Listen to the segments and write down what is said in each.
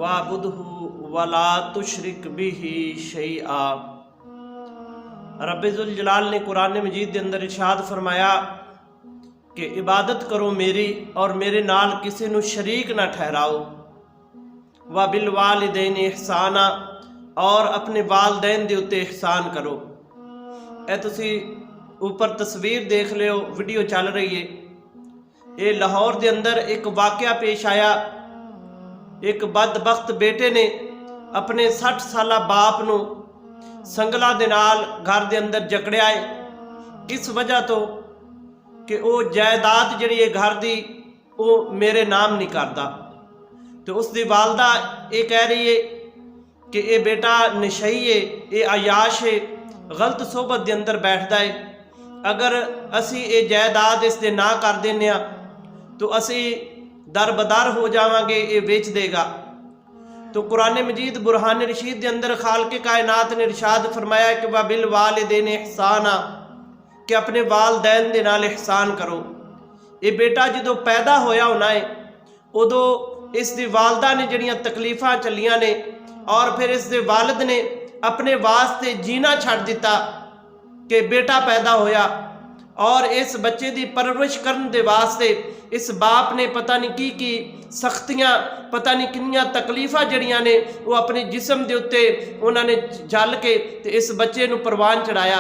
वाबुदहु वला तुशरिक बिही शैआ। रब्बे जुल जलाल ने कुरान मजीद के अंदर इरशाद फरमाया कि इबादत करो मेरी और मेरे नाल किसी नू शरीक ना ठहराओ। व बिल वालिदैन इहसाना, और अपने वालदैन दे उत्ते इहसान करो। ए तुसी ऊपर तस्वीर देख लियो, वीडियो चल रही है। ये लाहौर के अंदर एक वाकया पेश आया। एक बदबख्त बेटे ने अपने 60 साला बाप नू संगला दे नाल घर के अंदर जकड़िया है। किस वजह तो कि वो जायदाद जिहड़ी घर की वो मेरे नाम नहीं करता। तो उसकी वालदा ये कह रही है कि ये बेटा नशई है, ये अयाश है, गलत सोबत के अंदर बैठता है। अगर असी ये जायदाद इसके ना कर देने तो असी दरबदर हो जावांगे, ये बेच देगा। तो कुरान मजीद बुरहान रशीद के अंदर खालिक कायनात ने इरशाद फरमाया कि व बिल वालिदैन इहसाना, कि अपने वालदैन दे नाल इहसान करो। ये बेटा जो पैदा होया होना है उदों इसकी वालदा ने जड़ियाँ तकलीफ़ां चलियां ने और फिर इसके वालिद ने अपने वास्ते जीना छड़ दिता कि बेटा पैदा होया। और इस बच्चे की परवरिश करने दे वास्ते इस बाप ने पता नहीं की सख्तियाँ, पता नहीं किनियां तकलीफ़ां जड़ियाँ ने वो अपने जिसम के उत्ते उन्होंने झल के ते इस बच्चे नू परवान चढ़ाया।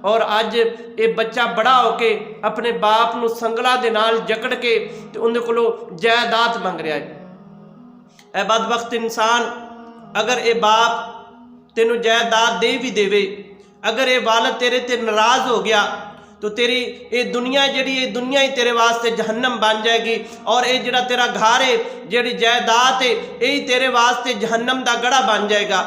और अज ये बच्चा बड़ा होके अपने बाप नू संगला दे नाल जकड़ के ते उन्हें कोलों जायदाद मंग रहा है। ए बदबख्त इंसान, अगर ये बाप तेनू जायदाद दे भी देवे, अगर ये वालिद तेरे ते नाराज हो गया तो तेरी ये दुनिया जिहड़ी ये दुनिया ही तेरे वास्ते जहन्नम बन जाएगी। और ये जिहड़ा तेरा घर है, जिहड़ी जायदाद है, यही तेरे वास्ते जहन्नम का गड़ा बन जाएगा।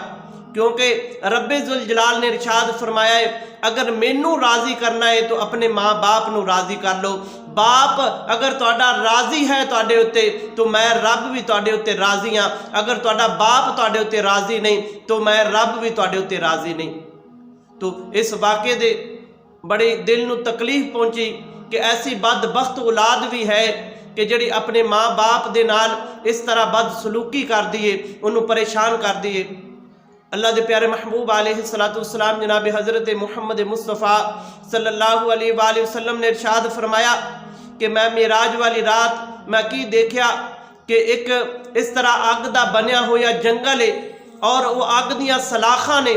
क्योंकि रब्बे जुल जलाल ने इरशाद फरमाया है, अगर मैनू राजी करना है तो अपने माँ बाप नू राजी कर लो। बाप अगर तुहाडा राजी है तुहाडे उत्ते तो मैं रब भी तुहाडे उत्ते राजी हाँ। अगर तुहाडा बाप तुहाडे उत्ते राजी नहीं तो मैं रब भी तुहाडे उत्ते राजी नहीं। तो इस वाक़े दे बड़े दिल नू तकलीफ पहुंची कि ऐसी बदबख्त औलाद भी है कि जिहड़ी अपने माँ बाप दे नाल इस तरह बदसलूकी कर दिए, उन्होंने परेशान कर दिए। अल्लाह के प्यारे महबूब अलैहिस्सलाम जनाब हज़रत मुहम्मद मुस्तफ़ा सल्लल्लाहु अलैहि वसल्लम ने इरशाद फरमाया कि मैं मेराज वाली रात मैं की देखा कि एक इस तरह अग दा बनया होया जंगल है और वो अग दियाँ सलाखां ने,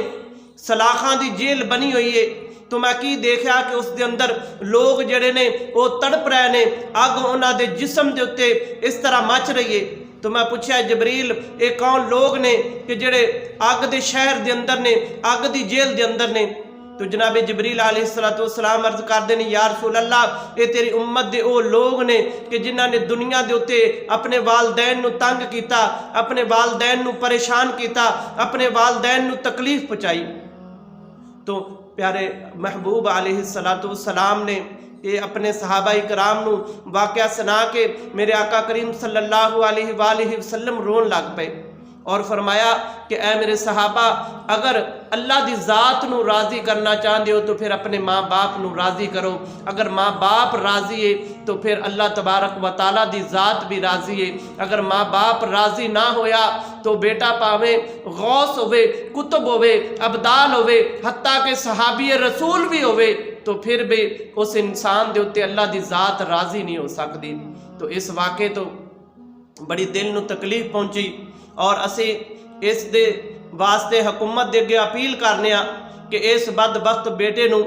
सलाखां दी जेल बनी हुई है। तो मैं की देखा कि उसके अंदर लोग जड़े ने वो तड़प रहे ने, अग उन्हां दे जिसम के उत्ते इस तरह मच रही है। तो मैं पूछा जबरील ये कौन लोग ने कि जड़े अग दे शहर के अंदर ने, अग दी जेल के अंदर ने। तो जनाब जबरील अलैहिस्सलाम अर्ज करते हैं, या रसूल अल्लाह, ये तेरी उम्मत दे वो लोग ने कि जिन्हां ने दुनिया के उत्ते अपने वालदैन नू तंग किया, अपने वालदैन नू परेशान किया, अपने वालदैन नू तकलीफ पहुँचाई। तो प्यारे महबूब अलैहिस्सलाम ने ये अपने सहाबा इकराम नू वाक़या सुना के मेरे आका करीम सल्लल्लाहु अलैहि वसल्लम रोन लग पे और फरमाया कि ऐ मेरे सहाबा, अगर अल्लाह दी ज़ात नू राज़ी करना चाहते हो तो फिर अपने माँ बाप नू राज़ी करो। अगर माँ बाप राज़ी है तो फिर अल्लाह तबारक व तआला दी ज़ात भी राज़ी है। अगर माँ बाप राज़ी ना होया तो बेटा पावे गौस होवे, कुतुब होवे, अबदाल होवे, हत्ता के सहाबी रसूल भी होवे, तो फिर भी उस इंसान के उत्ते अल्लाह की ज़ात राज़ी नहीं हो सकती। तो इस वाक़े तो बड़ी दिल नू तकलीफ पहुँची और असी इस दे वास्ते हुकूमत दे अगे अपील करने कि इस बदबख्त बेटे नू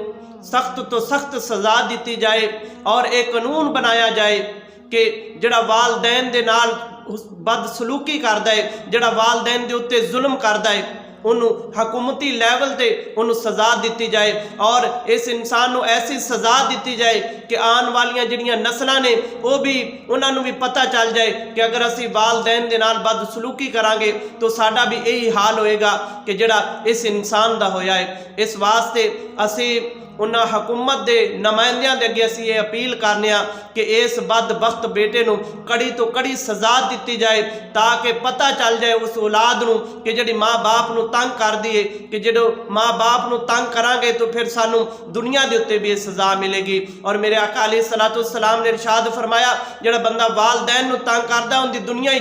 सख्त तो सख्त सज़ा दी जाए और एक कानून बनाया जाए कि जिहड़ा वालदैन दे नाल बदसलूकी करदा है, जिहड़ा वालदैन दे उत्ते जुल्म करदा है, उन्होंने हकूमती लैवल ते उन्होंने सज़ा दी जाए और इस इंसान को ऐसी सज़ा दी जाए कि आने वाली जिहड़ियां नस्लां ने वो भी उन्होंने भी पता चल जाए कि अगर असी वालदैन दे नाल बदसलूकी करांगे तो साडा भी यही हाल होएगा कि जिहड़ा इस इंसान दा होया है। इस वास्ते असी उन्होंने हुकूमत के नुमाइंदियां दे अगे असी ये अपील करने कि इस बदबख्त बेटे नू कड़ी तो कड़ी सज़ा दी जाए ताकि पता चल जाए उस औलाद नू कि जिहड़ी माँ बाप नू तंग कर दी है कि जो माँ बाप नू तंग करांगे तो फिर सानू दुनिया के उत्ते भी सज़ा मिलेगी। और मेरे आका अलैहिस्सलातु वस्सलाम ने इरशाद फरमाया, जिहड़ा बंदा वालदैन नू तंग करदा उनकी दुनिया